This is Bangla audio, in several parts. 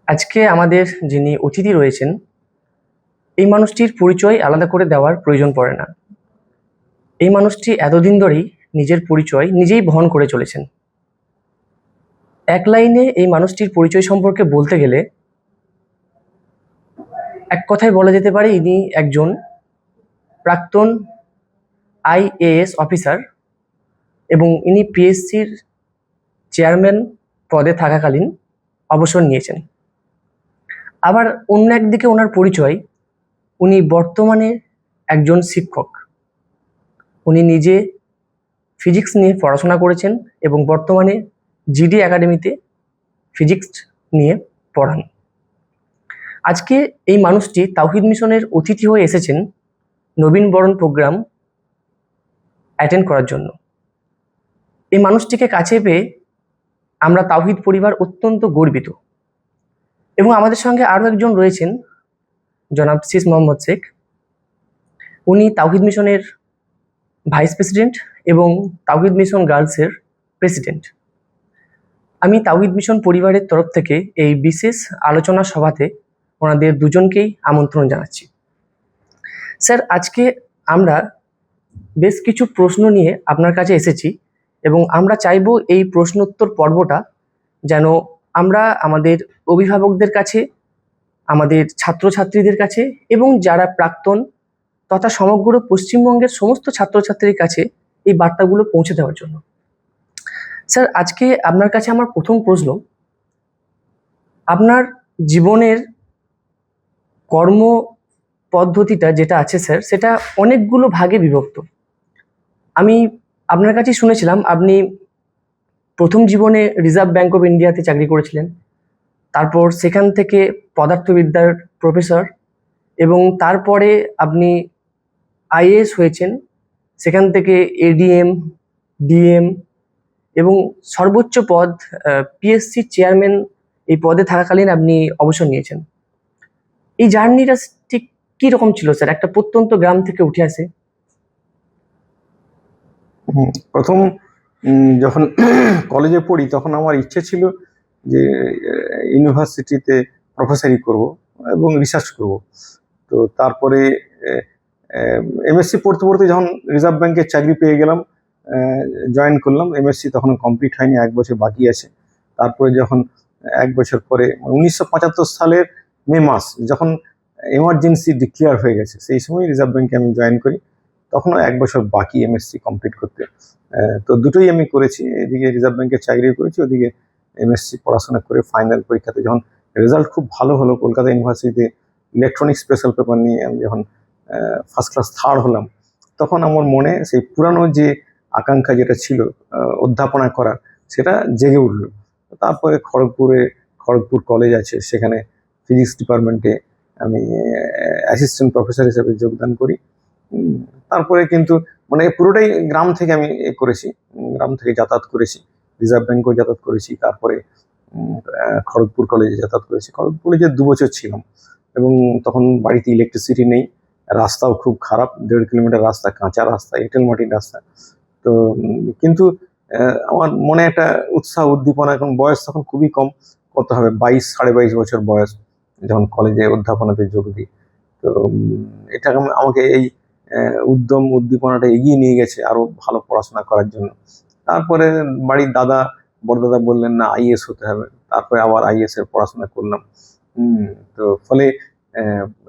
আজকে আমাদের যিনি অতিথি রয়েছেন, এই মানুষটির পরিচয় আলাদা করে দেওয়ার প্রয়োজন পড়ে না। এই মানুষটি এতদিন ধরেই নিজের পরিচয় নিজেই বহন করে চলেছেন। এক লাইনে এই মানুষটির পরিচয় সম্পর্কে বলতে গেলে এক কথায় বলা যেতে পারে ইনি একজন প্রাক্তন আইএএস অফিসার এবং ইনি পিএসসির চেয়ারম্যান পদে থাকাকালীন অবসর নিয়েছেন। আবার অন্য একদিকে ওনার পরিচয়, উনি বর্তমানে একজন শিক্ষক। উনি নিজে ফিজিক্স নিয়ে পড়াশোনা করেছেন এবং বর্তমানে জিডি একাডেমিতে ফিজিক্স নিয়ে পড়ান। আজকে এই মানুষটি তাওহিদ মিশনের অতিথি হয়ে এসেছেন নবীন বরণ প্রোগ্রাম অ্যাটেন্ড করার জন্য। এই মানুষটিকে কাছে পেয়ে আমরা তাওহিদ পরিবার অত্যন্ত গর্বিত। এবং আমাদের সঙ্গে আরও একজন রয়েছেন, জনাব সিস মোহাম্মদ শেখ। উনি তাওহিদ মিশনের ভাইস প্রেসিডেন্ট এবং তাওহিদ মিশন গার্লসের প্রেসিডেন্ট। আমি তাওহিদ মিশন পরিবারের তরফ থেকে এই বিশেষ আলোচনা সভাতে ওনাদের দুজনকেই আমন্ত্রণ জানাচ্ছি। স্যার, আজকে আমরা বেশ কিছু প্রশ্ন নিয়ে আপনার কাছে এসেছি এবং আমরা চাইব এই প্রশ্নোত্তর পর্বটা যেন আমরা আমাদের অভিভাবকদের কাছে, আমাদের ছাত্রছাত্রীদের কাছে এবং যারা প্রাক্তন তথা সমগ্র পশ্চিমবঙ্গের সমস্ত ছাত্রছাত্রীর কাছে এই বার্তাগুলো পৌঁছে দেওয়ার জন্য। স্যার, আজকে আপনার কাছে আমার প্রথম প্রশ্ন, আপনার জীবনের কর্ম পদ্ধতিটা যেটা আছে স্যার, সেটা অনেকগুলো ভাগে বিভক্ত। আমি আপনার কাছে শুনেছিলাম আপনি প্রথম জীবনে রিজার্ভ ব্যাঙ্ক অফ ইন্ডিয়াতে চাকরি করেছিলেন, তারপর সেখান থেকে পদার্থবিদ্যার প্রফেসর এবং তারপরে আপনি আইএএস হয়েছেন, সেখান থেকে এডিএম, ডিএম এবং সর্বোচ্চ পদ পিএসসি চেয়ারম্যান এই পদে থাকাকালীন আপনি অবসর নিয়েছেন। এই জার্নিটা ঠিক কি রকম ছিল স্যার, একটা প্রত্যন্ত গ্রাম থেকে উঠে আসে? প্রথম যখন কলেজে পড়ি তখন আমার ইচ্ছে ছিল যে ইউনিভার্সিটিতে প্রফেসরি করব এবং রিসার্চ করব। তো তারপরে এমএসসি পড়তে পড়তে যখন রিজার্ভ ব্যাংকের চাকরি পেয়ে গেলাম, জয়েন করলাম। এমএসসি তখন কমপ্লিট হয়নি, 1 বছর বাকি আছে। তারপরে যখন 1 বছর পরে 1975 সালের মে মাস যখন এমার্জেন্সি ডিক্লেয়ার হয়ে গেছে, সেই সময় রিজার্ভ ব্যাংকে আমি জয়েন করি। তখনও 1 বছর বাকি এমএসসি কমপ্লিট করতে। তো দুটোই আমি করেছি, এদিকে রিজার্ভ ব্যাংকের চাকরিও করেছি, ওদিকে এমএসসি পড়াশোনা করে ফাইনাল পরীক্ষাতে যখন রেজাল্ট খুব ভালো হলো, কলকাতা ইউনিভার্সিটিতে ইলেকট্রনিক স্পেশাল পেপার নিয়ে আমি যখন ফার্স্ট ক্লাস থার্ড হলাম, তখন আমার মনে সেই পুরানো যে আকাঙ্ক্ষা যেটা ছিল অধ্যাপনা করার, সেটা জেগে উঠলো। তারপরে খড়গপুর কলেজ আছে, সেখানে ফিজিক্স ডিপার্টমেন্টে আমি অ্যাসিস্ট্যান্ট প্রফেসর হিসেবে যোগদান করি। তারপরে কিন্তু মানে পুরোটাই গ্রাম থেকে আমি করেছি, গ্রাম থেকে যাতায়াত করেছি, রিজার্ভ ব্যাংকেও যাতায়াত করেছি, তারপরে খড়গপুর কলেজে যাতায়াত করেছি। খড়গপুর কলেজে 2 বছর ছিলাম এবং তখন বাড়িতে ইলেকট্রিসিটি নেই, রাস্তাও খুব খারাপ, 1.5 কিলোমিটার রাস্তা, কাঁচা রাস্তা, এঁটেল মাটির রাস্তা। তো কিন্তু আমার মনে একটা উৎসাহ উদ্দীপনা, এখন বয়স তখন খুবই কম, কত হবে 22-22.5 বছর বয়স যখন কলেজে অধ্যাপনাতে যোগ দিই। তো এটা আমাকে এই উদ্যম উদ্দীপনাটা এগিয়ে নিয়ে গেছে আরো ভালো পড়াশোনা করার জন্য। তারপরে বাড়ির বড়দাদা বললেন না, আইএস হতে হবে। তারপরে আবার আইএস এর পড়াশোনা করলাম। তো ফলে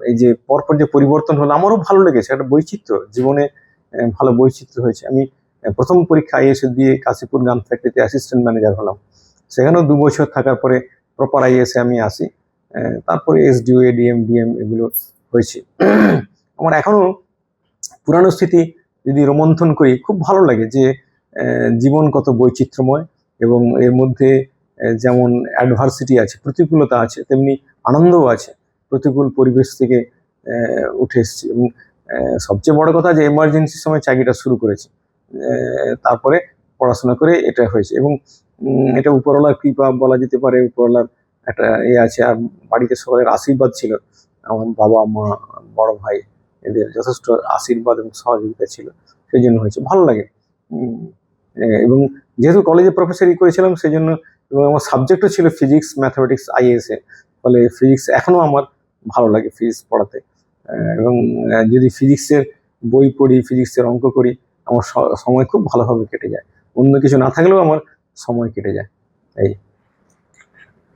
এই যে পরপর যে পরিবর্তন হলো, আমারও ভালো লেগেছে, একটা বৈচিত্র্য জীবনে, ভালো বৈচিত্র্য হয়েছে। আমি প্রথম পরীক্ষা আইএস দিয়ে কাশীপুর গান ফ্যাক্টরিতে অ্যাসিস্ট্যান্ট ম্যানেজার হলাম। সেখানেও 2 বছর থাকার পরে প্রপার আইএস এ আমি আসি। তারপরে এসডিও, এডিএম, ডিএম এগুলো হয়েছে। আমার এখনো পুরানো স্মৃতি যদি রোমন্থন করি, খুব ভালো লাগে যে জীবন কত বৈচিত্র্যময় এবং এর মধ্যে যেমন অ্যাডভার্সিটি আছে, প্রতিকূলতা আছে, তেমনি আনন্দও আছে। প্রতিকূল পরিবেশ থেকে উঠে এসেছি এবং সবচেয়ে বড় কথা যে এমার্জেন্সির সময় চাকরিটা শুরু করেছি, তারপরে পড়াশোনা করে এটা হয়েছে এবং এটা উপরওয়ালার কৃপা বলা যেতে পারে, উপরওয়ালার একটা আছে। আর বাড়িতে সকলের আশীর্বাদ ছিল, আমার বাবা মা, বড় ভাই, এদের যথেষ্ট আশীর্বাদ এবং সহযোগিতা ছিল, সেই জন্য হয়েছে, ভালো লাগে। এবং যেহেতু কলেজে প্রফেসরি করেছিলাম সেই জন্য, এবং আমার সাবজেক্টও ছিল ফিজিক্স, ম্যাথামেটিক্স আইএস এ, ফলে ফিজিক্স এখনো আমার ভালো লাগে ফিজিক্স পড়াতে। এবং যদি ফিজিক্সের বই পড়ি, ফিজিক্সের অঙ্ক করি, আমার সময় খুব ভালোভাবে কেটে যায়। অন্য কিছু না থাকলেও আমার সময় কেটে যায়। এই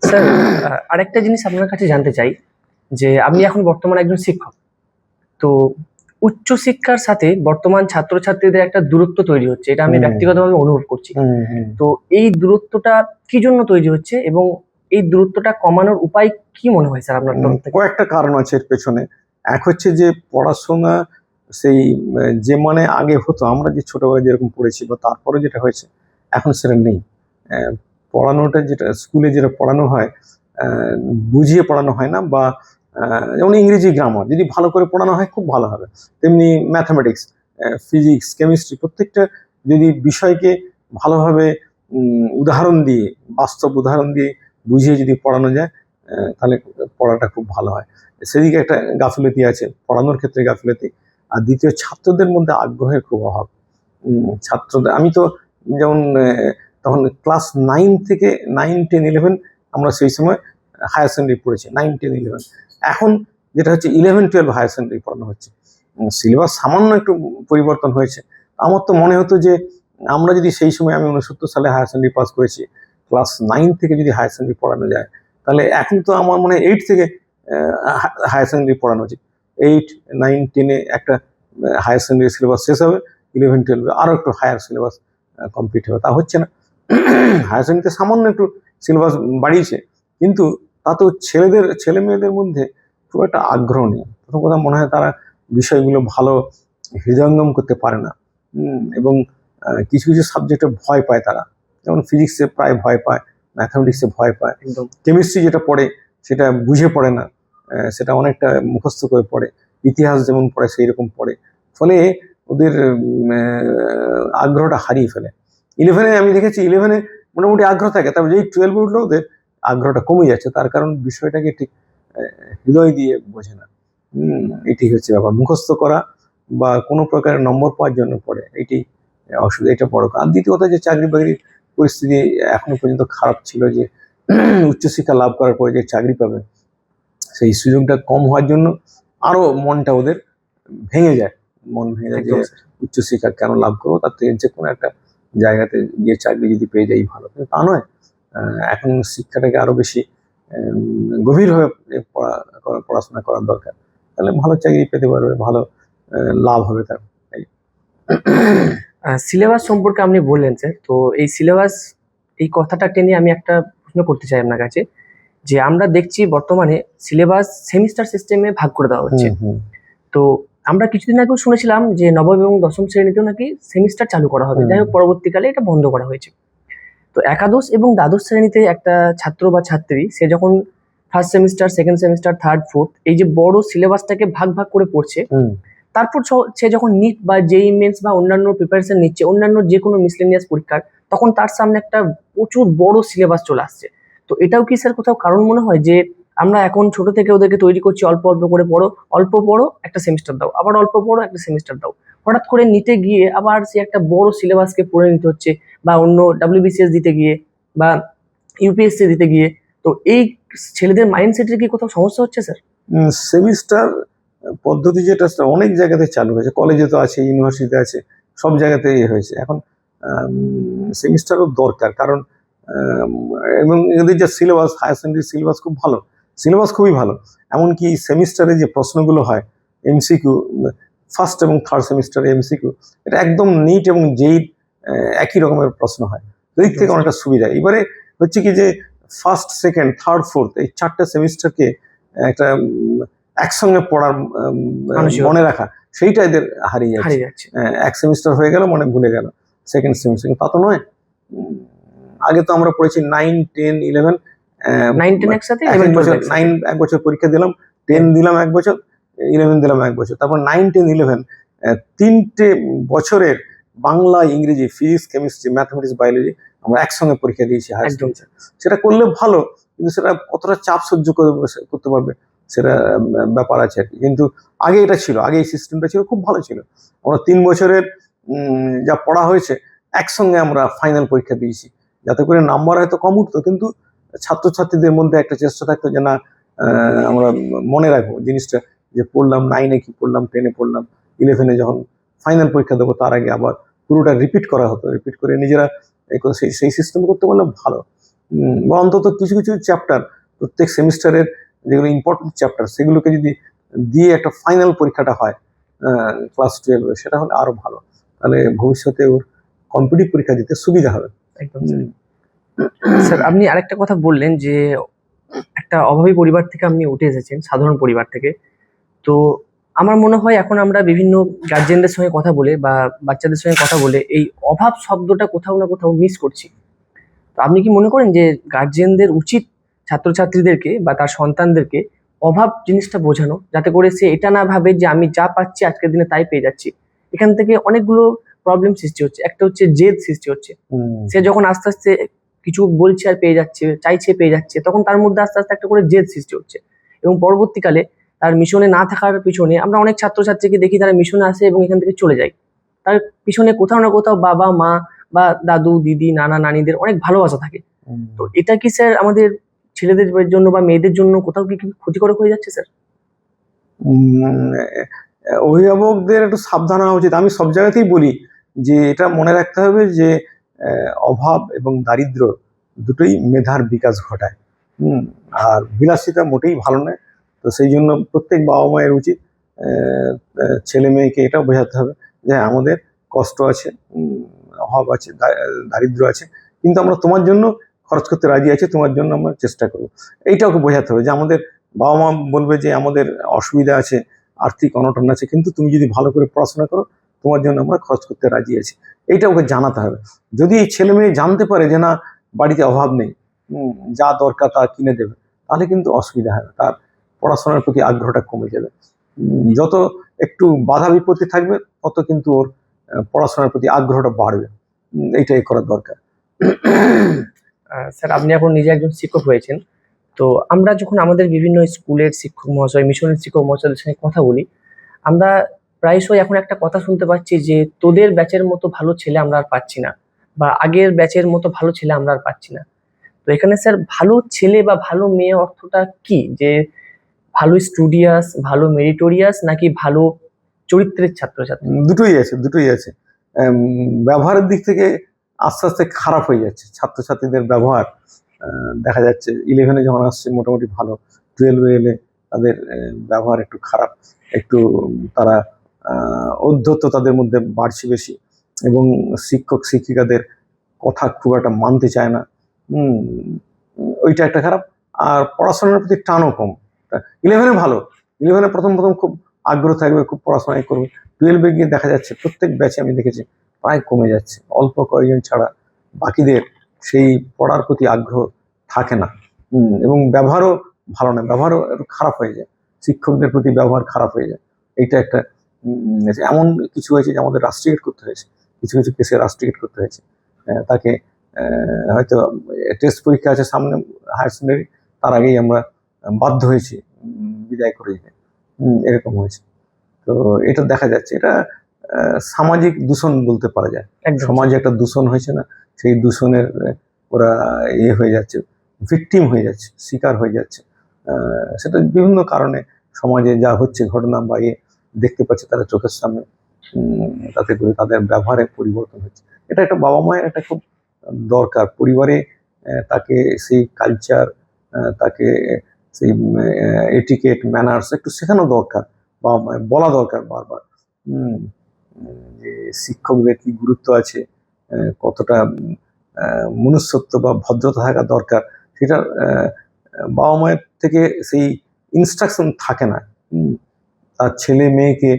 স্যার, আরেকটা জিনিস আপনার কাছে জানতে চাই যে আপনি এখন বর্তমানে একজন শিক্ষক, তো উচ্চশিক্ষার সাথে বর্তমান ছাত্রছাত্রীদের একটা দূরত্ব তৈরি হচ্ছে, এটা আমি ব্যক্তিগতভাবে অনুভব করছি। তো এই দূরত্বটা কি জন্য তৈরি হচ্ছে এবং এই দূরত্বটা কমানোর উপায় কি মনে হয় স্যার আপনার তরফ থেকে? কয়েকটা কারণ আছে এর পেছনে। এক হচ্ছে যে পড়াশোনা সেই যে মানে আগে হতো, আমরা যে ছোটবেলায় যেরকম পড়েছি বা তারপরে যেটা হয়েছে, এখন সেটা নেই। পড়ানোটা যেটা স্কুলে যেটা পড়ানো হয়, বুঝিয়ে পড়ানো হয় না, বা যেমন ইংরেজি গ্রামার যদি ভালো করে পড়ানো হয় খুব ভালো হবে, তেমনি ম্যাথামেটিক্স, ফিজিক্স, কেমিস্ট্রি প্রত্যেকটা যদি বিষয়কে ভালোভাবে উদাহরণ দিয়ে, বাস্তব উদাহরণ দিয়ে বুঝিয়ে যদি পড়ানো যায়, তাহলে পড়াটা খুব ভালো হয়। সেদিকে একটা গাফিলতি আছে, পড়ানোর ক্ষেত্রে গাফিলতি। আর দ্বিতীয়, ছাত্রদের মধ্যে আগ্রহের খুব অভাব। ছাত্রদের, আমি তো যেমন তখন ক্লাস 9 থেকে 9, 10, 11 আমরা সেই সময় হায়ার সেকেন্ডারি পড়েছি, 9, 10, 11। এখন যেটা হচ্ছে 11, 12 হায়ার সেকেন্ডারি পড়ানো হচ্ছে। সিলেবাস সামান্য একটু পরিবর্তন হয়েছে। আমার তো মনে হতো যে আমরা যদি সেই সময়, আমি 69 সালে হায়ার সেকেন্ডারি পাস করেছি, ক্লাস 9 থেকে যদি হায়ার সেকেন্ডারি পড়ানো যায়, তাহলে এখন তো আমার মনে হয় 8 থেকে হায়ার সেকেন্ডারি পড়ানো উচিত। 8, 9, 10-এ একটা হায়ার সেকেন্ডারি সিলেবাস শেষ হবে, 11, 12-এ আরও একটু হায়ার সিলেবাস কমপ্লিট হবে। তা হচ্ছে না। হায়ার সেকেন্ডারিতে সামান্য একটু সিলেবাস বাড়িয়েছে, কিন্তু তাতেও ছেলে মেয়েদের মধ্যে খুব একটা আগ্রহ নেই। প্রথম কথা, মনে হয় তারা বিষয়গুলো ভালো হৃদয়ঙ্গম করতে পারে না। এবং কিছু কিছু সাবজেক্টে ভয় পায় তারা, যেমন ফিজিক্সে প্রায় ভয় পায়, ম্যাথামেটিক্সে ভয় পায়, একদম। কেমিস্ট্রি যেটা পড়ে সেটা বুঝে পড়ে না, সেটা অনেকটা মুখস্থ করে পড়ে, ইতিহাস যেমন পড়ে সেই রকম পড়ে, ফলে ওদের আগ্রহটা হারিয়ে ফেলে। 11-এ আমি দেখেছি, 11-এ মোটামুটি আগ্রহ থাকে, তবে যেই 12-এ উঠলো ওদের আগ্রহটা কমে যাচ্ছে। তার কারণ বিষয়টাকে ঠিক হৃদয় দিয়ে বোঝে না। এটি হচ্ছে ব্যাপার। মুখস্থ করা বা কোনো প্রকারের নম্বর পাওয়ার জন্য পড়ে, এটি অসুবিধা, এটা বড় কারণ। দ্বিতীয় কথা, যে চাকরি বাকরির পরিস্থিতি এখনো পর্যন্ত খারাপ ছিল, যে উচ্চশিক্ষা লাভ করার পরে যে চাকরি পাবে, সেই সুযোগটা কম হওয়ার জন্য আরো মনটা ওদের ভেঙে যায়। মন ভেঙে যায় যে উচ্চশিক্ষা কেন লাভ করবো, তার থেকে যে কোনো একটা জায়গাতে গিয়ে চাকরি যদি পেয়ে যাই ভালো। কিন্তু তা নয়, এখন শিক্ষাটাকে আরো বেশি গভীরভাবে পড়াশোনা করার দরকার, তাহলে ভালো চাকরি পেতে পারবে, ভালো লাভ হবে তার। সিলেবাস সম্পর্কে আপনি বললেন স্যার, তো এই সিলেবাস, এই কথাটা টেনে আমি একটা প্রশ্ন করতে চাই আপনার কাছে, যে আমরা দেখছি বর্তমানে সিলেবাস সেমিস্টার সিস্টেমে ভাগ করে দেওয়া হচ্ছে। তো আমরা কিছুদিন আগেও শুনেছিলাম যে নবম এবং দশম শ্রেণীতেও নাকি সেমিস্টার চালু করা হবে, যাই হোক পরবর্তীকালে এটা বন্ধ করা হয়েছে। তো একাদশ এবং দ্বাদশ শ্রেণীতে একটা ছাত্র বা ছাত্রী, সে যখন first semester, second semester, third, fourth, এই যে বড় সিলেবাসটাকে ভাগ ভাগ করে পড়ছে, তারপর সে যখন নিট বা জেইই মেন্স বা অন্যান্য প্রিপারেশন নিচ্ছে, অন্যান্য যে কোনো মিসলেনিয়াস পরীক্ষার, তখন তার সামনে একটা প্রচুর বড় সিলেবাস চলে আসছে। তো এটাও কি স্যার কোথাও কারণ মনে হয় যে আমরা এখন ছোট থেকে ওদেরকে তৈরি করছি, অল্প অল্প করে পড়ো, অল্প পড়ো একটা সেমিস্টার দাও, আবার অল্প পড়ো একটা সেমিস্টার দাও, হঠাৎ করে নিতে গিয়ে আবার সে একটা বড় সিলেবাসকে পড়ে নিতে হচ্ছে, বা অন্য WBCS দিতে গিয়ে বা UPSC দিতে গিয়ে। তো এই ছেলেদের মাইন্ডসেটের কি কোথাও সমস্যা হচ্ছে স্যার? সেমিস্টার পদ্ধতি যেটা অনেক জায়গাতে চালু হয়েছে, কলেজে তো আছে, ইউনিভার্সিটিতে আছে, সব জায়গাতেই হয়েছে। এখন সেমিস্টারও দরকার, কারণ এবং এদের যে সিলেবাস, হায়ার সেকেন্ডারি সিলেবাস খুব ভালো, সিলেবাস খুবই ভালো। এমনকি সেমিস্টারে যে প্রশ্নগুলো হয়, MCQ, ফার্স্ট এবং থার্ড সেমিস্টারে MCQ, এটা একদম নিট এবং জেই একই রকমের প্রশ্ন হয়, দিক থেকে অনেকটা সুবিধা। এবারে হচ্ছে কি যে ফার্স্ট, সেকেন্ড, থার্ড, ফোর্থ এই 4টে সেমিস্টারকে একটা একসঙ্গে পড়ার মনে রাখা, সেইটা এদের হারিয়ে যাচ্ছে। এক সেমিস্টার হয়ে গেল, মনে ভুলে গেল সেকেন্ড সেমিস্টার। তা তো নয়। আগে তো আমরা পড়েছি 9, 10, 11, 9, 10 একসাথে, 9 এক বছর পরীক্ষা দিলাম, 10 দিলাম এক বছর, 11 দিলাম এক বছর, তারপর 9, 10, 11 3টে বছরের বাংলা, ইংরেজি, ফিজিক্স, কেমিস্ট্রি, ম্যাথামেটিক্স, বায়োলজি আমরা একসঙ্গে পরীক্ষা দিয়েছি। সেটা করলে ভালো, কিন্তু সেটা কতটা চাপ সহ্য করতে পারবে সেটা ব্যাপার আছে আর কি। কিন্তু আগে এটা ছিল, আগে এই সিস্টেমটা ছিল, খুব ভালো ছিল। আমরা 3 বছরের যা পড়া হয়েছে একসঙ্গে আমরা ফাইনাল পরীক্ষা দিয়েছি, যাতে করে নাম্বার হয়তো কম উঠতো, কিন্তু ছাত্রছাত্রীদের মধ্যে একটা চেষ্টা থাকতো যে না, আমরা মনে রাখবো জিনিসটা, যে পড়লাম 9-এ কি পড়লাম, 10-এ পড়লাম, 11-এ যখন ফাইনাল পরীক্ষা দেবো তার আগে আবার পুরোটা রিপিট করা হতো, রিপিট করে নিজেরা সেই সিস্টেম করতে পারলে ভালো। বা অন্তত কিছু কিছু চ্যাপ্টার প্রত্যেক সেমিস্টারের যেগুলো ইম্পর্টেন্ট চ্যাপ্টার সেগুলোকে যদি দিয়ে একটা ফাইনাল পরীক্ষাটা হয় ক্লাস 12-এ, সেটা হলে আরো ভালো। তাহলে ভবিষ্যতে ওর কম্পিটিটিভ পরীক্ষা দিতে সুবিধা হবে। একদম স্যার। আপনি আরেকটা কথা বললেন যে একটা অভাবী পরিবার থেকে আপনি উঠে এসেছেন, সাধারণ পরিবার থেকে। তো আমার মনে হয় এখন আমরা বিভিন্ন গার্জেনদের সঙ্গে কথা বলে বা বাচ্চাদের সঙ্গে কথা বলে এই অভাব শব্দটা কোথাও না কোথাও মিস করছি। তো আপনি কি মনে করেন যে গার্জেনদের উচিত ছাত্রছাত্রীদেরকে বা তার সন্তানদেরকে অভাব জিনিসটা বোঝানো, যাতে করে সে এটা না ভাবে যে আমি যা পাচ্ছি আজকের দিনে তাই পেয়ে যাচ্ছি? এখান থেকে অনেকগুলো প্রবলেম সৃষ্টি হচ্ছে। একটা হচ্ছে জেদ সৃষ্টি হচ্ছে। সে যখন আস্তে আস্তে কিছু বলছে আর পেয়ে যাচ্ছে, চাইছে পেয়ে যাচ্ছে, তখন তার মধ্যে আস্তে আস্তে একটা করে জেদ সৃষ্টি হচ্ছে। এবং পরবর্তীকালে তার মিশনে না থাকার পিছনে আমরা অনেক ছাত্রছাত্রীকে দেখি তারা মিশনে আসে এবং এখান থেকে চলে যায়। তার পিছনে কোথাও না কোথাও বাবা মা বা দাদু দিদি নানা নানিদের অনেক ভালোবাসা থাকে। তো এটা কি স্যার আমাদের ছেলেদের জন্য বা মেয়েদের জন্য কোথাও কি ক্ষতিকারক হয়ে যাচ্ছে স্যার? অভিভাবকদের একটু সাবধান হওয়া উচিত। আমি সব জায়গাতেই বলি যে এটা মনে রাখতে হবে যে অভাব এবং দারিদ্র দুটোই মেধার বিকাশ ঘটায়। আর বিলাসিতা মোটেই ভালো নয়। তো সেই জন্য প্রত্যেক বাবা মায়ের উচিত ছেলে মেয়েকে এটা বোঝাতে হবে যে আমাদের কষ্ট আছে, অভাব আছে, দারিদ্র আছে, কিন্তু আমরা তোমার জন্য খরচ করতে রাজি আছি, তোমার জন্য আমরা চেষ্টা করবো। এইটা ওকে বোঝাতে হবে যে আমাদের বাবা মা বলবে যে আমাদের অসুবিধা আছে, আর্থিক অনটন আছে, কিন্তু তুমি যদি ভালো করে পড়াশোনা করো তোমার জন্য আমরা খরচ করতে রাজি আছি। এইটা ওকে জানাতে হবে। যদি ছেলে মেয়ে জানতে পারে যে না বাড়িতে অভাব নেই, যা দরকার তা কিনে দেবে, তাহলে কিন্তু অসুবিধা হবে, তার পড়াশোনার প্রতি আগ্রহটা কমে যাবে। যত একটু বাধা বিপত্তি থাকবে তত কিন্তু ওর পড়াশোনার প্রতি আগ্রহটা বাড়বে। এইটাই করার দরকার। স্যার, আপনি এখন নিজে একজন শিক্ষক হয়েছেন। তো আমরা যখন আমাদের বিভিন্ন স্কুলের শিক্ষক মহাশয়, মিশনের শিক্ষক মহাশয়দের সঙ্গে কথা বলি, আমরা প্রায়শই এখন একটা কথা শুনতে পাচ্ছি যে তোদের ব্যাচের মতো ভালো ছেলে আমরা আর পাচ্ছি না, বা আগের ব্যাচের মতো ভালো ছেলে আমরা আর পাচ্ছি না। তো এখানে স্যার ভালো ছেলে বা ভালো মেয়ে অর্থটা কি? যে ভালো স্টুডিয়াস, ভালো মেরিটোরিয়াস, নাকি ভালো চরিত্রের ছাত্রছাত্রী? দুটোই আছে, দুটোই আছে। ব্যবহারের দিক থেকে আস্তে আস্তে খারাপ হয়ে যাচ্ছে ছাত্রছাত্রীদের ব্যবহার। দেখা যাচ্ছে 11-এ যখন আসছে মোটামুটি ভালো, 12-এ এলে তাদের ব্যবহার একটু খারাপ, একটু তারা ঔদ্ধত্য তাদের মধ্যে বাড়ছে বেশি, এবং শিক্ষক শিক্ষিকাদের কথা খুব একটা মানতে চায় না। ওইটা একটা খারাপ। আর পড়াশোনার প্রতি টানও কম। 11-এ ভালো, 11-এ প্রথম প্রথম খুব আগ্রহ থাকবে, খুব পড়াশোনায় করবে। 12-এ গিয়ে দেখা যাচ্ছে প্রত্যেক ব্যাচে আমি দেখেছি প্রায় কমে যাচ্ছে, অল্প কয়েকজন ছাড়া বাকিদের সেই পড়ার প্রতি আগ্রহ থাকে না। এবং ব্যবহারও ভালো না, ব্যবহারও একটু খারাপ হয়ে যায়, শিক্ষকদের প্রতি ব্যবহার খারাপ হয়ে যায়। এইটা একটা এমন কিছু হয়েছে যে আমাদের রাস্ট্রিগেট করতে হয়েছে, কিছু কিছু কেসে রাস্ট্রিগেট করতে হয়েছে। তাকে হয়তো টেস্ট পরীক্ষা আছে সামনে, হায়ার সেকেন্ডারি, তার আগেই আমরা বাধ্য হয়েছি বিদায় করে দিতে। এরকম হয়েছে। তো এটা দেখা যাচ্ছে, এটা সামাজিক দূষণ বলতে পারা যায়। সমাজে একটা দূষণ হয়েছে না, সেই দূষণের ওরা হয়ে যাচ্ছে, ভিকটিম হয়ে যাচ্ছে, শিকার হয়ে যাচ্ছে। সেটা বিভিন্ন কারণে সমাজে যা হচ্ছে ঘটনা বা দেখতে পাচ্ছে তারা চোখের সামনে, তাতে করে তাদের ব্যবহারে পরিবর্তন হচ্ছে। এটা একটা বাবা মায়ের একটা খুব দরকার, পরিবারে তাকে সেই কালচার, তাকে সেই এটিকেট ম্যানার্স একটু শেখানো দরকার, বা বলা দরকার বারবার যে শিক্ষকদের কি গুরুত্ব আছে, কতটা মনুষ্যত্ব বা ভদ্রতা থাকা দরকার, সেটা বাবা মায়ের থেকে সেই ইনস্ট্রাকশন থাকে না। তার ছেলে মেয়েকে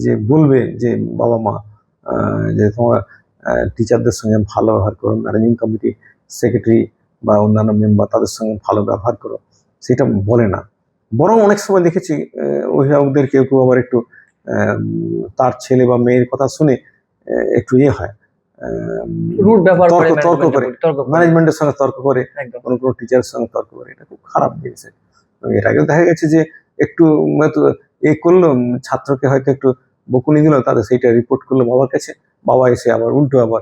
যে বলবে যে বাবা মা যে তোমার টিচারদের সঙ্গে ভালো ব্যবহার করো, ম্যানেজিং কমিটি সেক্রেটারি বা অন্যান্য মেম্বার তাদের সঙ্গে ভালো ব্যবহার করো, সেটা বলে না। বরং অনেক সময় দেখেছি অভিভাবকদের কেউ কেউ আবার একটু তার ছেলে বা মেয়ের কথা শুনে একটু হয়, তর্ক করে, ম্যানেজমেন্টের সঙ্গে তর্ক করে, কোনো কোনো টিচারের সঙ্গে তর্ক করে। এটা খুব খারাপ জিনিস। এর আগেও দেখা গেছে যে একটু করলো, ছাত্রকে হয়তো একটু বকুনি দিল, তাদের সেইটা রিপোর্ট করলো বাবার কাছে, বাবা এসে আবার উল্টো আবার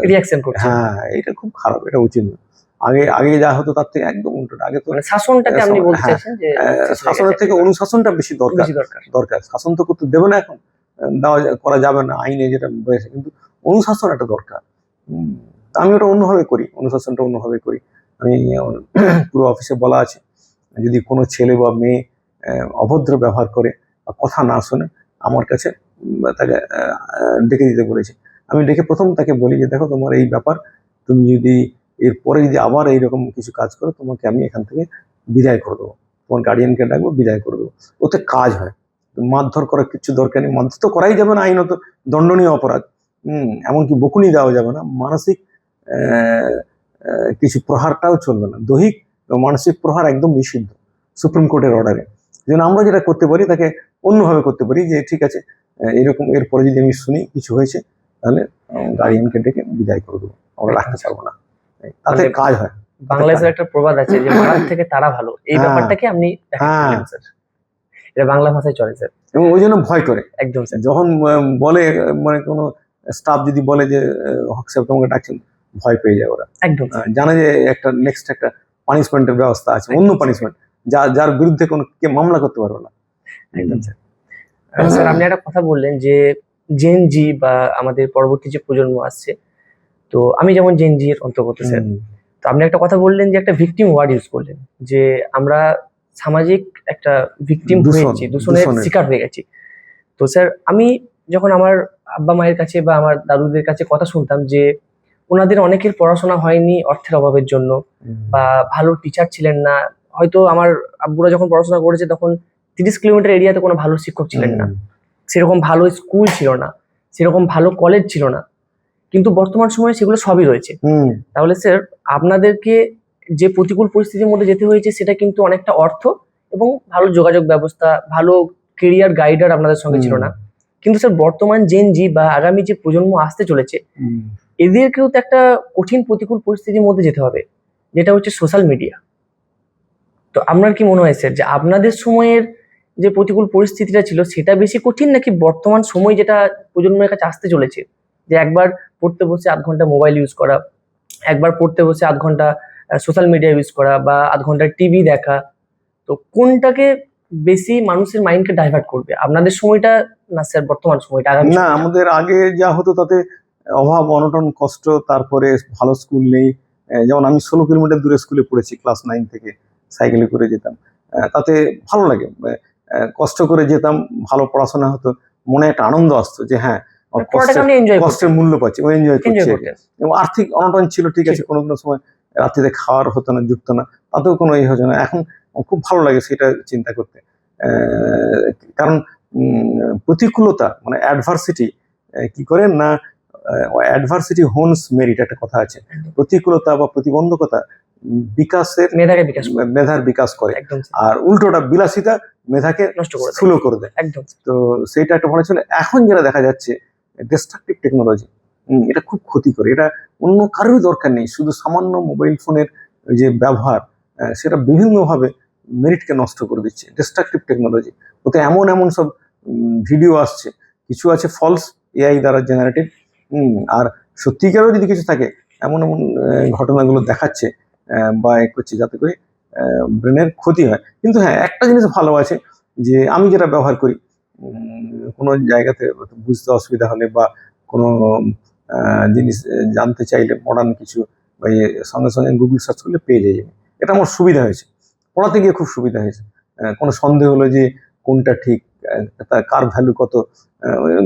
রিঅ্যাকশন করছে। হ্যাঁ, এটা খুব খারাপ, এটা উচিত না। আগে আগে যা হতো তার থেকে একদম উল্টোটা। আগে তো মানে শাসনটাকে আপনি বলতে হ্যাঁ, চাইছেন যে শাসনের থেকে অনুশাসনটা বেশি দরকার। বেশি দরকার। দরকার শাসন তো করতে দেবে না এখন, করা যাবে না আইনে যেটা রয়েছে, কিন্তু অনুশাসন একটা দরকার। আমি ওটা অন্যভাবে করি, অনুশাসনটা অন্যভাবে করি। আমি পুরো অফিসে বলা আছে, যদি কোনো ছেলে বা মেয়ে অভদ্র ব্যবহার করে বা কথা না শোনে, আমার কাছে তাকে ডেকে দিতে বলেছি। আমি ডেকে প্রথম তাকে বলি যে দেখো তোমার এই ব্যাপার, তুমি যদি এরপরে যদি আবার এইরকম কিছু কাজ করো, তোমাকে আমি এখান থেকে বিদায় করে দেবো, তোমার গার্ডিয়ানকে ডাকবো, বিদায় করে দেবো। ওতে কাজ হয়। মারধর করার কিছু দরকার নেই, মারধর তো করাই যাবে না, আইনত দণ্ডনীয় অপরাধ। এমনকি বকুনি দেওয়া যাবে না, মানসিক কিছু প্রহারটাও চলবে না, দৈহিক এবং মানসিক প্রহার একদম নিষিদ্ধ সুপ্রিম কোর্টের অর্ডারে। যেন আমরা যেটা করতে পারি তাকে অন্যভাবে করতে পারি, যে ঠিক আছে এরকম এরপরে যদি আমি শুনি কিছু হয়েছে, তাহলে গার্ডিয়ানকে ডেকে বিদায় করে দেবো, আমরা রাখতে পারবো না, তাতে কাজ হয়। বাংলাদেশের একটা প্রবাদ আছে যে মারার থেকে তারা ভালো, এই ব্যাপারটাকে আপনি দেখাচ্ছেন স্যার, এটা বাংলা ভাষায় চলে স্যার। এবং ওই জন্য ভয় করে একদম স্যার, যখন বলে, মানে কোনো স্টাফ যদি বলে যে হক সাহেব তোমাকে ডাকছেন, ভয় পেয়ে যায় ওরা। একদম জানে যে একটা নেক্সট একটা পানিশমেন্টের ব্যবস্থা আছে, অন্য পানিশমেন্ট, যার বিরুদ্ধে কোনো কে মামলা করতে পারবে না। একদম স্যার। স্যার আপনি একটা কথা বললেন যে জেন জি বা আমাদের পরবর্তী যে প্রজন্ম আসছে, তো আমি যেমন জেন জি এর অন্তর্গত স্যার, তো আপনি একটা কথা বললেন যে একটা ভিকটিম ওয়ার্ড ইউজ করলেন, যে আমরা সামাজিক একটা ভিকটিম হয়েছি, দূষণের শিকার হয়ে গেছি। তো স্যার আমি যখন আমার আব্বা মায়ের কাছে বা আমার দাদুদের কাছে কথা শুনতাম যে ওনাদের অনেকের পড়াশোনা হয়নি অর্থের অভাবের জন্য, বা ভালো টিচার ছিলেন না, হয়তো আমার আব্বুরা যখন পড়াশোনা করেছে তখন 30 কিলোমিটার এরিয়াতে কোনো ভালো শিক্ষক ছিলেন না, সেরকম ভালো স্কুল ছিল না, সেরকম ভালো কলেজ ছিল না, কিন্তু বর্তমান সময়ে সেগুলো সবই রয়েছে। তাহলে স্যার আপনাদেরকে যে প্রতিকূল পরিস্থিতির মধ্যে যেতে হয়েছে সেটা কিন্তু অনেকটা অর্থ এবং ভালো যোগাযোগ ব্যবস্থা, ভালো কেরিয়ার গাইডার আপনাদের সঙ্গে ছিল না, কিন্তু স্যার বর্তমান জেন জি বা আগামী যে প্রজন্ম আসতে চলেছে এদেরকেও তো একটা কঠিন প্রতিকূল পরিস্থিতির মধ্যে যেতে হবে, যেটা হচ্ছে সোশ্যাল মিডিয়া। তো আপনার কি মনে হয় স্যার যে আপনাদের সময়ের যে প্রতিকূল পরিস্থিতিটা ছিল সেটা বেশি কঠিন, নাকি বর্তমান সময় যেটা প্রজন্মের কাছে আসতে চলেছে, যে একবার পড়তে বসে 8 ঘন্টা মোবাইল ইউজ করা, একবার পড়তে বসে 8 ঘন্টা সোশ্যাল মিডিয়া ইউজ করা বা 8 ঘন্টা টিভি দেখা, তো কোনটাকে বেশি মানুষের মাইন্ডকে ডাইভার্ট করবে, আপনাদের সময়টা না স্যার বর্তমান সময়টা? আগামী না, আমাদের আগে যা হতো তাতে অভাব অনটন কষ্ট, তারপরে ভালো স্কুল নেই। যেমন আমি 16 কিলোমিটার দূরে স্কুলে পড়েছি, ক্লাস 9 থেকে সাইকেলে করে যেতাম, তাতে ভালো লাগে, কষ্ট করে যেতাম, ভালো পড়াশোনা হতো, মনে একটা আনন্দ আসতো যে হ্যাঁ কষ্টের মূল্য পাচ্ছি, ও এনজয় করছে। এবং আর্থিক অনটন ছিল, ঠিক আছে, কোনো কোনো সময় রাত্রিতে খাওয়ার হতো না, জুটতো না, তাতেও কোনো ইয়ে হতো না। এখন খুব ভালো লাগে সেটা চিন্তা করতে, কারণ প্রতিকূলতা মানে অ্যাডভার্সিটি কি করে না, অ্যাডভার্সিটি হোনস মেরিট একটা কথা আছে, প্রতিকূলতা বা প্রতিবন্ধকতা বিকাশের মেধার বিকাশ করে, আর উল্টোটা বিলাসিতা মেধাকে স্থূল করে দেয়। তো সেইটা একটা ভালো ছিল। এখন যেটা দেখা যাচ্ছে ডিস্ট্রাকটিভ টেকনোলজি, এটা খুব ক্ষতি করে, এটা অন্য কারোর দরকার নেই, শুধু সামান্য মোবাইল ফোনের যে ব্যবহার সেটা বিভিন্নভাবে মেরিটকে নষ্ট করে দিচ্ছে। ডিস্ট্রাকটিভ টেকনোলজি, ওতে এমন এমন সব ভিডিও আসছে, কিছু আছে ফলস এআই দ্বারা জেনারেটিভ, আর সত্যিকারও যদি কিছু থাকে এমন এমন ঘটনাগুলো দেখাচ্ছে বা করছে যাতে করে ব্রেনের ক্ষতি হয়। কিন্তু হ্যাঁ, একটা জিনিস ভালো আছে, যে আমি যেটা ব্যবহার করি, কোনো জায়গাতে বুঝতে অসুবিধা হলে বা কোনো জিনিস জানতে চাইলে মডার্ন কিছু বা সঙ্গে সঙ্গে গুগল সার্চ করলে পেয়ে যাই, এটা আমার সুবিধা হয়েছে, পড়াতে গিয়ে খুব সুবিধা হয়েছে। কোনো সন্দেহ হলো যে কোনটা ঠিক, তার কার ভ্যালু কত,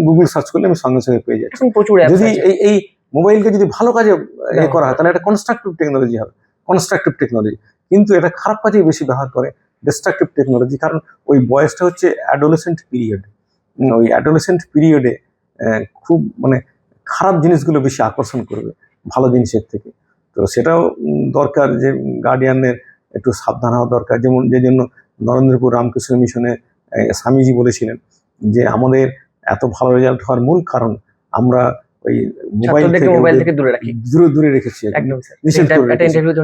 গুগল সার্চ করলে আমি সঙ্গে সঙ্গে পেয়ে যাচ্ছি। যদি এই মোবাইলকে যদি ভালো কাজে করা হয় তাহলে এটা কনস্ট্রাকটিভ টেকনোলজি হবে, কনস্ট্রাকটিভ টেকনোলজি। কিন্তু এটা খারাপ কাজেই বেশি ব্যবহার করে, ডিস্ট্রাকটিভ টেকনোলজি, কারণ ওই বয়সটা হচ্ছে অ্যাডোলেসেন্ট পিরিয়ড। ওই অ্যাডোলেসেন্ট পিরিয়ডে খুব মানে খারাপ জিনিসগুলো বেশি আকর্ষণ করবে ভালো জিনিসের থেকে। তো সেটাও দরকার যে গার্ডিয়ানের একটু সাবধান হওয়া দরকার। যেমন যে জন্য নরেন্দ্রপুর রামকৃষ্ণ মিশনে স্বামীজি বলেছিলেন যে আমাদের এত ভালো রেজাল্ট হওয়ার মূল কারণ আমরা ওই মোবাইল থেকে দূরে রেখেছি।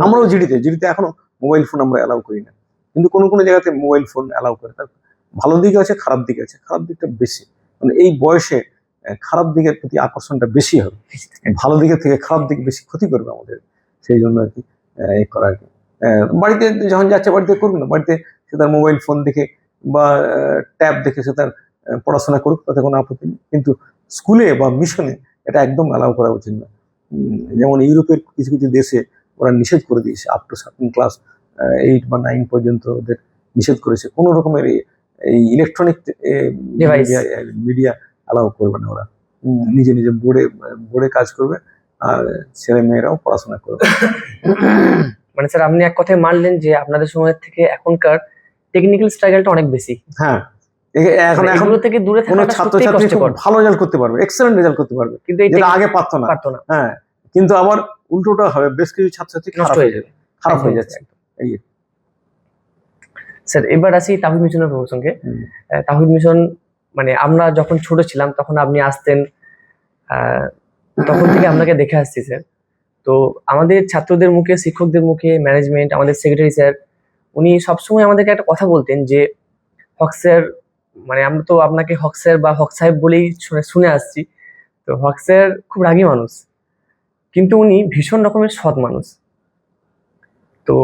আমরাও জিডিতে এখনো মোবাইল ফোন আমরা অ্যালাউ করি না, কিন্তু কোনো কোনো জায়গাতে মোবাইল ফোন অ্যালাউ করে। তার ভালো দিক আছে, খারাপ দিক আছে, খারাপ দিকটা বেশি, মানে এই বয়সে খারাপ দিকের প্রতি আকর্ষণটা বেশি হবে, ভালো দিকের থেকে খারাপ দিক বেশি ক্ষতি করবে আমাদের। সেই জন্য আর কি এ করা আর কি। বাড়িতে যখন যাচ্ছে বাড়িতে করুক না, বাড়িতে সে তার মোবাইল ফোন দেখে বা ট্যাব দেখে সে তার পড়াশোনা করুক, তাতে কোনো আপত্তি নেই। কিন্তু স্কুলে বা মিশনে এটা একদম অ্যালাউ করা উচিত না। যেমন ইউরোপের কিছু কিছু দেশে ওরা নিষেধ করে দিয়েছে, আপ টু সার্টেন ক্লাস 8 বা 9 পর্যন্ত ওদের নিষেধ করেছে। কোনো রকমের এই ইলেকট্রনিক Device। মিডিয়া অ্যালাউ করবে না ওরা। নিজে নিজে বোর্ডে কাজ করবে, আর ছেলে মেয়েরাও পড়াশোনা করবে। মানে স্যার আপনি এক কথায় মানলেন যে আপনাদের সময়ের থেকে এখনকার টেকনিক্যাল স্ট্রাগলটা অনেক বেশি। হ্যাঁ, এখন মানে এখন এগুলো থেকে দূরে কোনো থাকাটা সত্যিই ছাত্রছাত্রী খুব কষ্টকর। ভালো রেজাল্ট করতে পারবে, এক্সেলেন্ট রেজাল্ট করতে পারবে, কিন্তু এই যেটা আগে পারতো না। পারতো না, হ্যাঁ, কিন্তু আবার উল্টোটা হবে, বেশ কিছু ছাত্রছাত্রী নষ্ট হয়ে যাবে। খারাপ হয়ে একদম, যাচ্ছে। এই স্যার এবার আসি তাহিদ মিশনের প্রসঙ্গে। হুম। তাহিদ মিশন মানে আমরা যখন ছোট ছিলাম তখন আপনি আসতেন, তখন থেকে আপনাকে দেখে আসছি স্যার। তো আমাদের ছাত্রদের মুখে, শিক্ষকদের মুখে, ম্যানেজমেন্ট, আমাদের সেক্রেটারি স্যার, উনি সবসময় আমাদেরকে একটা কথা বলতেন যে হক স্যার, মানে আমরা তো আপনাকে হক স্যার বা হক সাহেব বলেই শুনে আসছি। তো হক স্যার খুব রাগী মানুষ, কিন্তু উনি ভীষণ রকমের সৎ মানুষ। তো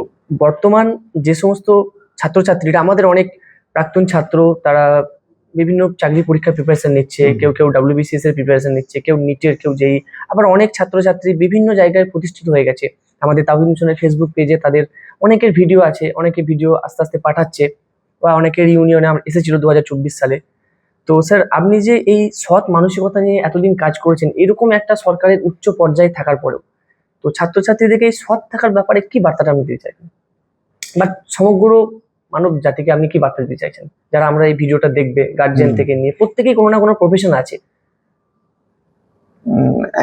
বর্তমান যে সমস্ত ছাত্রছাত্রীরা, আমাদের অনেক প্রাক্তন ছাত্র, তারা বিভিন্ন চাকরি পরীক্ষার প্রিপারেশন নিচ্ছে, কেউ WBCS এর প্রিপারেশন নিচ্ছে, কেউ নিটের, কেউ যেই। আবার অনেক ছাত্রছাত্রী বিভিন্ন জায়গায় প্রতিষ্ঠিত হয়ে গেছে। আমাদের তাহিদ মিশনের ফেসবুক পেজে তাদের অনেকের ভিডিও আছে, অনেকে ভিডিও আস্তে আস্তে পাঠাচ্ছে, বা অনেকের ইউনিয়নে এসেছিল 2024 সালে। তো স্যার আপনি যে এই সৎ মানসিকতা নিয়ে এতদিন কাজ করেছেন, এরকম একটা সরকারের উচ্চ পর্যায়ে থাকার পরেও, তো ছাত্রছাত্রীদেরকে এই সৎ থাকার ব্যাপারে কি বার্তাটা আপনি দিতে চাইছেন, বাট সমগ্র মানব জাতিকে আপনি কি বার্তা দিতে চাইছেন, যারা আমরা এই ভিডিওটা দেখবে, গার্জিয়ান থেকে নিয়ে প্রত্যেকেই কোনো না কোনো প্রফেশন আছে?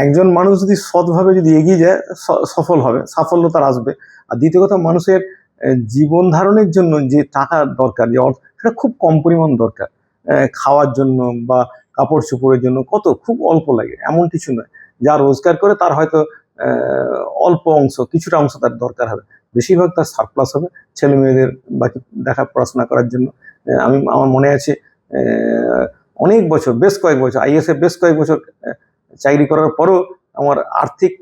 একজন মানুষ যদি সৎভাবে যদি এগিয়ে যায়, সফল হবে, সাফল্য তার আসবে। আর দ্বিতীয় কথা, মানুষের জীবন ধারণের জন্য যে টাকা দরকার, যে অর্থ, সেটা খুব কম পরিমাণ দরকার। খাওয়ার জন্য বা কাপড় চোপড়ের জন্য খুব অল্প লাগে, এমন কিছু নয়। যা রোজগার করে তার হয়তো অল্প অংশ, কিছুটা অংশ তার দরকার হবে, বেশিরভাগ তার সারপ্লাস হবে ছেলে মেয়েদের বাকি পড়াশোনা করার জন্য। আমার মনে আছে অনেক বছর, বেশ কয়েক বছর IAS-এ বেশ কয়েক বছর চাকরি করার পরও আমার আর্থিক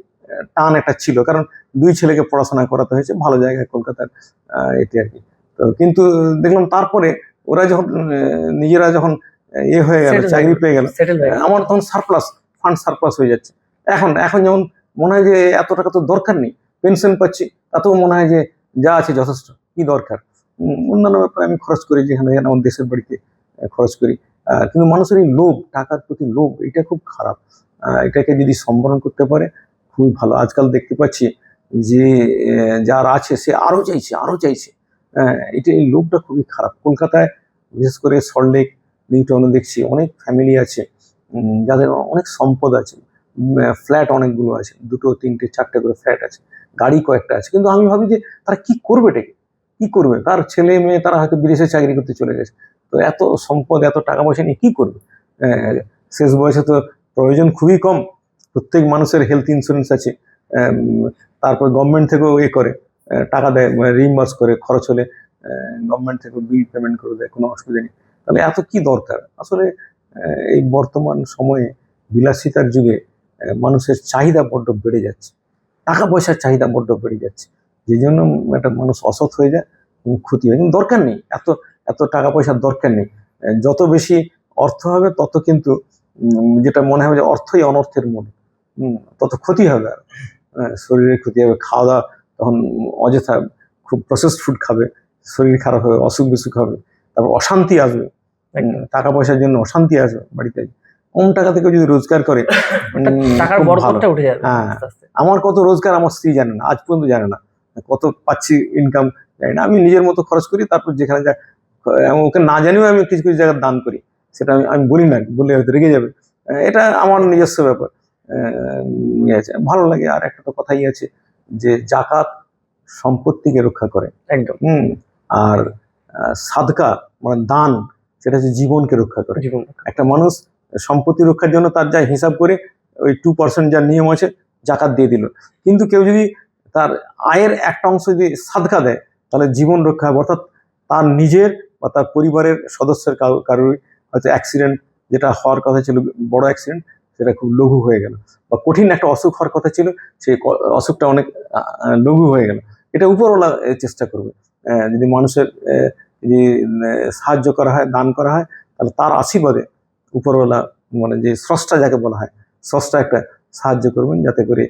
টান একটা ছিল, কারণ 2 ছেলেকে পড়াশোনা করাতে হয়েছে ভালো জায়গায়, কলকাতার এটি আর কি। তো কিন্তু দেখলাম তারপরে ওরা যখন নিজেরা যখন হয়ে গেল, চাকরি পেয়ে গেল, আমার তখন ফান্ড সারপ্লাস হয়ে যাচ্ছে। এখন যেমন মনে হয় যে এত টাকা তো দরকার নেই, পেনশন পাচ্ছি, তাতেও মনে হয় যে যা আছে যথেষ্ট, কি দরকার। অন্যান্য ব্যাপারে আমি খরচ করি, যেখানে আমার দেশের বাড়িতে খরচ করি। কিন্তু মানুষের এই লোভ, টাকার প্রতি লোভ, এটা খুব খারাপ। এটাকে যদি সম্বরণ করতে পারে খুবই ভালো। আজকাল দেখতে পাচ্ছি যে যার আছে সে আরো চাইছে। এই লোভটা খুবই খারাপ। কলকাতায় বিশেষ করে সল্টলেক, নিউটাউনে দেখছি অনেক ফ্যামিলি আছে যাদের অনেক সম্পদ আছে, ফ্ল্যাট অনেকগুলো আছে, 2, 3, 4টে করে ফ্ল্যাট আছে, গাড়ি কয়েকটা আছে। কিন্তু আমি ভাবি যে তারা কি করবে, কি করবে? তার ছেলে মেয়ে তারা হয়তো বিদেশে চাকরি করতে চলে গেছে, তো এত সম্পদ, এত টাকা পয়সা নিয়ে কি করবে? শেষ বয়সে তো প্রয়োজন খুবই কম। প্রত্যেক মানুষের হেলথ ইন্স্যুরেন্স আছে, তারপর গভর্নমেন্ট থেকেও করে টাকা দেয়, রিইম্বার্স করে, খরচ হলে গভর্নমেন্ট থেকে বিল পেমেন্ট করে দেয়, কোনো অসুবিধা নেই। তাহলে এত কি দরকার? আসলে এই বর্তমান সময়ে বিলাসিতার যুগে মানুষের চাহিদা বড্ড বেড়ে যাচ্ছে, টাকা পয়সার চাহিদা বড্ড বেড়ে যাচ্ছে, যে জন্য একটা মানুষ অসৎ হয়ে যায়, ক্ষতি হয়। কিন্তু দরকার নেই, এত টাকা পয়সার দরকার নেই। যত বেশি অর্থ হবে তত কিন্তু যেটা মনে হবে যে অর্থই অনর্থের মূল, তত ক্ষতি হবে, আর শরীরের ক্ষতি হবে। খাওয়া দাওয়া তখন অযথা খুব প্রসেসড ফুড খাবে, শরীর খারাপ হবে, অসুখ বিসুখ হবে, তারপর অশান্তি আসবে, টাকা পয়সার জন্য অশান্তি আসবে বাড়িতে। কম টাকা থেকে যদি রোজগার করে, টাকার বরকতটা উঠে যাবে। আমার কত রোজগার আমার স্ত্রী জানে না, আজ পর্যন্ত জানে না, কত পাচ্ছি ইনকাম জানি না। আমি নিজের মতো খরচ করি, তারপর যেখানে যা ওকে না জানিও আমি কিছু কিছু জায়গায় দান করি, সেটা আমি বলি না, বললে হয়তো রেগে যাবে। এটা আমার নিজস্ব ব্যাপার, ভালো লাগে। আর একটা তো কথাই আছে যে জাকাত সম্পত্তিকে রক্ষা করে, একদম। আর সাদকা মানে দান, সেটা হচ্ছে জীবনকে রক্ষা করে। একটা মানুষ সম্পত্তি রক্ষার জন্য তার যা হিসাব করে ওই 2% যার নিয়ম আছে জাকাত দিয়ে দিল, কিন্তু কেউ যদি তার আয়ের একটা অংশ যদি সাদকা দেয়, তাহলে জীবন রক্ষা হবে। অর্থাৎ তার নিজের বা তার পরিবারের সদস্যের কারোর হয়তো অ্যাক্সিডেন্ট, যেটা হওয়ার কথা ছিল বড় অ্যাক্সিডেন্ট, সেটা খুব লঘু হয়ে গেল, বা কঠিন একটা অসুখ হওয়ার কথা ছিল সেই অসুখটা অনেক লঘু হয়ে গেল। এটা উপরওয়ালা চেষ্টা করবে। যদি মানুষের যদি সাহায্য করা হয়, দান করা হয়, তাহলে তার আশীর্বাদে উপরওয়ালা মানে যে স্রষ্টা যাকে বলা হয়, স্রষ্টা একটা সাহায্য করবেন যাতে করে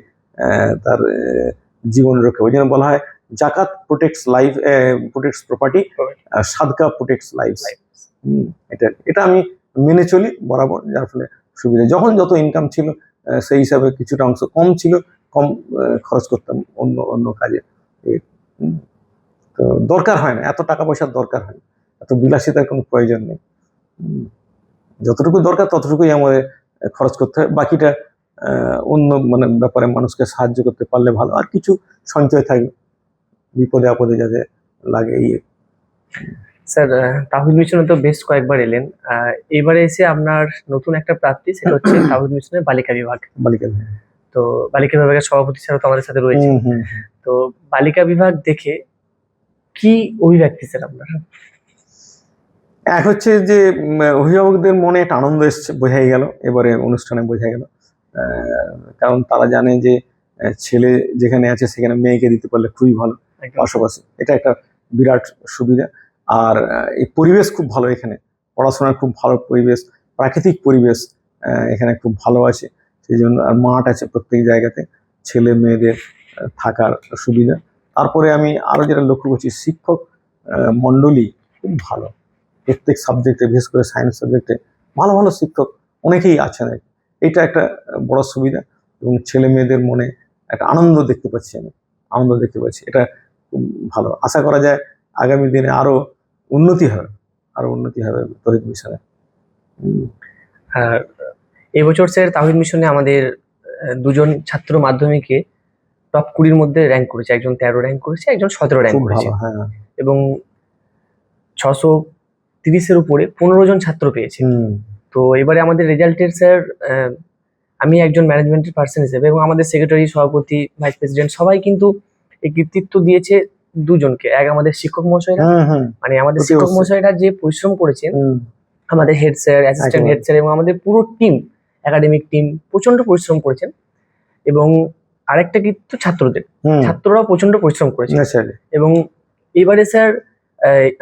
তার জীবন রক্ষা। ওই জন্য বলা হয় জাকাত প্রোটেক্টস লাইফ, প্রোটেক্টস প্রপার্টি, সাদকা প্রোটেক্টস লাইফ। এটা এটা আমি মেনে চলি বরাবর, যার ফলে সুবিধা। যখন যত ইনকাম ছিল সেই হিসাবে কিছুটা অংশ কম ছিল, কম খরচ করতাম অন্য অন্য কাজে। তো দরকার হয় না, এত টাকা পয়সার দরকার হয় না, এত বিলাসিতার কোনো প্রয়োজন নেই। যতটুকু দরকার ততটুকুই আমাদের খরচ করতে হয়, বাকিটা অন্য মানে ব্যাপারে মানুষকে সাহায্য করতে পারলে ভালো, আর কিছু সঞ্চয় থাকবে বিপদে আপদে যাতে লাগে। স্যার, তাহিদ মিশনে তো বেশ কয়েকবার এলেন, এবারে এসে আপনার নতুন একটা প্রাপ্তি, সেটা হচ্ছে তাহিদ মিশনের বালিকা বিভাগ। বালিকা, তো বালিকা বিভাগের সভাপতি স্যার তো আমাদের সাথে রয়েছে। তো বালিকা বিভাগ দেখে কি অভিব্যক্তি স্যার আপনার? এক হচ্ছে যে অভিভাবকদের মনে একটা আনন্দ এসছে, বোঝাই গেল এবারে অনুষ্ঠানে, বোঝা গেল। কারণ তারা জানে যে ছেলে যেখানে আছে সেখানে মেয়েকে দিতে পারলে খুবই ভালো পাশাপাশি, এটা একটা বিরাট সুবিধা। আর এই পরিবেশ খুব ভালো, এখানে পড়াশোনার খুব ভালো পরিবেশ, প্রাকৃতিক পরিবেশ এখানে খুব ভালো আছে। সেই জন্য আর মাঠ আছে প্রত্যেক জায়গাতে, ছেলে মেয়েদের থাকার সুবিধা। তারপরে আমি আরো যেটা লক্ষ্য করছি, শিক্ষক মণ্ডলী খুব ভালো প্রত্যেক সাবজেক্টে, বিশেষ করে সায়েন্স সাবজেক্টে ভালো ভালো শিক্ষক অনেকেই আছেন। এটা একটা বড় সুবিধা, এবং ছেলে মেয়েদের মনে একটা আনন্দ দেখতে পাচ্ছি, আমি আনন্দ দেখতে পাচ্ছি। এটা খুব ভালো, আশা করা যায় আগামী দিনে আরো উন্নতি হবে, আরো উন্নতি হবে তহিদ মিশনে। আর এবছর স্যার তাহিদ মিশনে আমাদের দুজন ছাত্র মাধ্যমিকে টপ 20-র মধ্যে র্যাঙ্ক করেছে, একজন 13 র্যাঙ্ক করেছে, একজন 17 র্যাঙ্ক করেছে। হ্যাঁ, এবং 630-এর উপরে 15 জন ছাত্র পেয়েছে। তো এবারে আমাদের রেজাল্টের স্যার, আমি একজন ম্যানেজমেন্টের পার্সন হিসেবে এবং আমাদের সেক্রেটারি, সভাপতি, ভাইস প্রেসিডেন্ট সবাই কিন্তু এই কৃতিত্ব দিয়েছে দুজনকে। এক আমাদের শিক্ষক মহাশয়রা, মানে আমাদের শিক্ষক মহাশয়রা যে পরিশ্রম করেছেন, আমাদের head sir, assistant head sir এবং আমাদের পুরো টিম, একাডেমিক টিম প্রচন্ড পরিশ্রম করেছেন। এবং আরেকটা কৃতিত্ব ছাত্রদের, ছাত্ররাও প্রচন্ড পরিশ্রম করেছে। এবং এবারে স্যার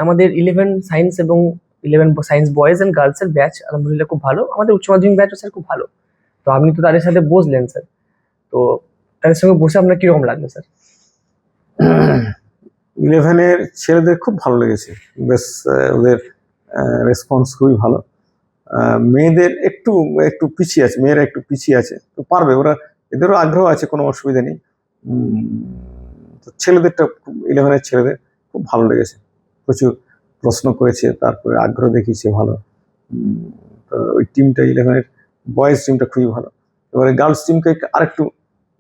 আমাদের 11 সায়েন্স এবং 11 সায়েন্স বয়েজ অ্যান্ড গার্লস এর ব্যাচ আলহামদুলিল্লাহ খুব ভালো। আমাদের উচ্চ মাধ্যমিক ব্যাচও স্যার খুব ভালো। তো আপনি তো তাদের সাথে বসলেন স্যার, তো তাদের সঙ্গে বসে আপনার কিরকম লাগলো স্যার? 11-এর ছেলেদের খুব ভালো লেগেছে, বেশ ওদের রেসপন্স খুবই ভালো। মেয়েদের একটু একটু পিছিয়ে আছে, মেয়েরা একটু পিছিয়ে আছে, তো পারবে ওরা, এদেরও আগ্রহ আছে, কোনো অসুবিধা নেই। তো ছেলেদেরটা 11-এর ছেলেদের খুব ভালো লেগেছে, প্রচুর প্রশ্ন করেছে, তারপরে আগ্রহ দেখিয়েছে ভালো। তো ওই টিমটা 11-এর বয়েজ টিমটা খুবই ভালো। এবারে গার্লস টিমকে আরেকটু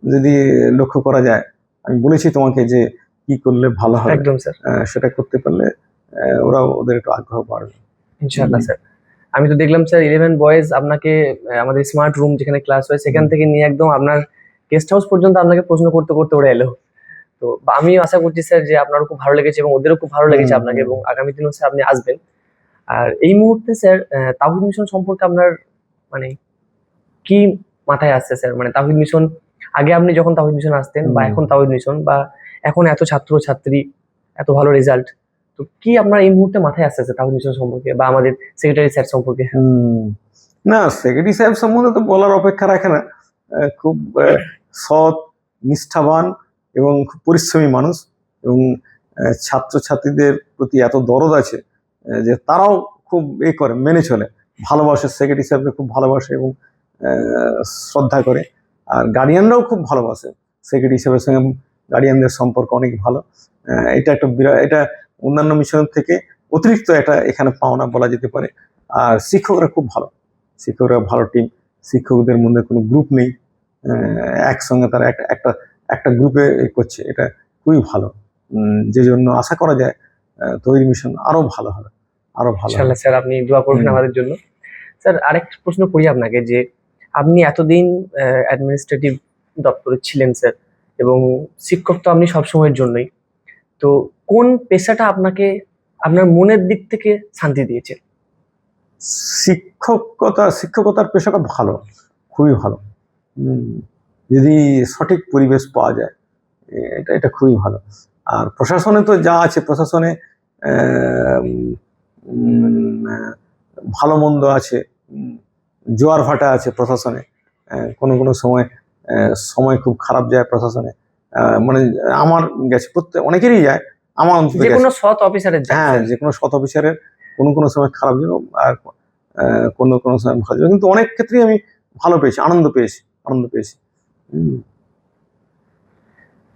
যদি লক্ষ্য করা যায়, আমি বলেছি তোমাকে যে কি করলে ভালো হবে, একদম স্যার, সেটা করতে পারলে ওরাও ওদের একটু আগ্রহ বাড়বে ইনশাআল্লাহ স্যার। আমি তো দেখলাম স্যার 11 বয়েজ আপনাকে আমাদের স্মার্ট রুম যেখানে ক্লাস হয় সেখান থেকে নিয়ে একদম আপনার গেস্ট হাউস পর্যন্ত আপনাকে প্রশ্ন করতে করতে ওরা এলো। তো আমিও আশা করছি স্যার যে আপনারও খুব ভালো লেগেছে এবং ওদেরও খুব ভালো লেগেছে আপনাকে, এবং আগামী দিনেও স্যার আপনি আসবেন। আর এই মুহূর্তে স্যার তাওহীদ মিশন সম্পর্কে আপনার মানে কি মাথায় আসছে স্যার? মানে তাওহীদ মিশন আগে আপনি যখন তাওহীদ মিশন আসতেন বা এখন তাওহীদ মিশন, বা এখন এত ছাত্র ছাত্রী, এত ভালো রেজাল্ট, তো কি আপনার এই মুহূর্তে মাথায় আসছে স্যার তাওহীদ মিশন সম্পর্কে বা আমাদের সেক্রেটারি স্যার সম্পর্কে? না, সেক্রেটারি সাহেব সম্বন্ধে তো বলার অপেক্ষা রাখে না। খুব সৎ, নিষ্ঠাবান এবং খুব পরিশ্রমী মানুষ, এবং ছাত্রছাত্রীদের প্রতি এত দরদ আছে যে তারাও খুব করে মেনে চলে, ভালোবাসে, সেক্রেটারি সাহেবকে খুব ভালোবাসে এবং শ্রদ্ধা করে। আর গার্ডিয়ানরাও খুব ভালোবাসে সেক্রেটারি সাহেবের সঙ্গে, গার্ডিয়ানদের সম্পর্ক অনেক ভালো। এটা একটা বিরাট, এটা অন্যান্য মিশনের থেকে অতিরিক্ত একটা এখানে পাওনা বলা যেতে পারে। আর শিক্ষকরা খুব ভালো, শিক্ষকরা ভালো টিম, শিক্ষকদের মধ্যে কোনো গ্রুপ নেই, একসঙ্গে তারা একটা একটা গ্রুপে করছে, এটা খুবই ভালো। যে জন্য আশা করা যায় তহিদ মিশন আরো ভালো হবে, আরো ভালো। ইনশাআল্লাহ স্যার, আপনি দোয়া করবেন আমাদের জন্য। স্যার আরেকটা প্রশ্ন করি আপনাকে, যে আপনি এতদিন অ্যাডমিনিস্ট্রেটিভ দপ্তরে ছিলেন স্যার, এবং শিক্ষক তো আপনি সবসময়ের জন্যই, তো কোন পেশাটা আপনাকে আপনার মনের দিক থেকে শান্তি দিয়েছে? শিক্ষকতার পেশাটা ভালো, খুবই ভালো। যদি সঠিক পরিবেশ পাওয়া যায়, এটা খুবই ভালো। আর প্রশাসনে তো যা আছে, প্রশাসনে ভালো মন্দ আছে, জোয়ার ভাটা আছে প্রশাসনে। কোনো কোনো সময় সময় খুব খারাপ যায় প্রশাসনে, মানে আমার গেছে, অনেকেরই যায়, আমার অন্তত যে গেছে। কোনো সৎ অফিসারের হ্যাঁ, যে কোনো সৎ অফিসারের কোনো কোনো সময় খারাপ যাবে, আর কোনো কোনো সময় ভালো যাবে, কিন্তু অনেক ক্ষেত্রেই আমি ভালো পেয়েছি, আনন্দ পেয়েছি।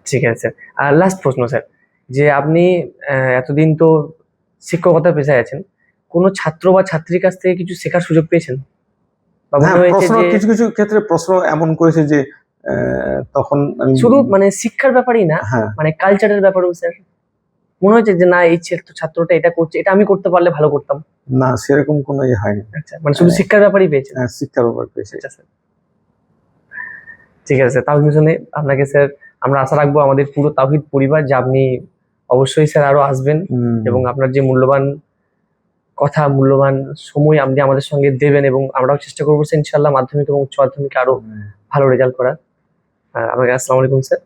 ঠিক আছে স্যার। আর লাস্ট প্রশ্ন স্যার, যে আপনি এতদিন তো শিক্ষকতার পেশায় আছেন, কোনো ছাত্র বা ছাত্রীর কাছ থেকে কিছু শেখার সুযোগ পেয়েছেন? বা মনে হ্যাঁ, হয়েছে প্রশ্ন যে কিছু কিছু ক্ষেত্রে প্রশ্ন এমন করেছে যে তখন আমি শুধু মানে শিক্ষার ব্যাপারেই না, হ্যাঁ, মানে কালচারের ব্যাপারেও স্যার মনে হয়েছে যে না এই ছাত্রটা এটা করছে, এটা আমি করতে পারলে ভালো করতাম? না, সেরকম কোনো ইয়ে হয়নি। আচ্ছা, মানে শুধু শিক্ষার ব্যাপারেই পেয়েছেন? শিক্ষার ব্যাপার পেয়েছি। আচ্ছা স্যার, ঠিক আছে স্যার। তাওহিদ মিশনে আপনাকে স্যার আমরা আশা রাখবো, আমাদের পুরো তাওহিদ পরিবার, যে আপনি অবশ্যই স্যার আরো আসবেন এবং আপনার যে মূল্যবান কথা, মূল্যবান সময় আপনি আমাদের সঙ্গে দেবেন, এবং আমরাও চেষ্টা করবো স্যার ইনশাল্লাহ মাধ্যমিক এবং উচ্চ মাধ্যমিকে আরো ভালো রেজাল্ট করার। আপনাকে আসসালামু আলাইকুম স্যার।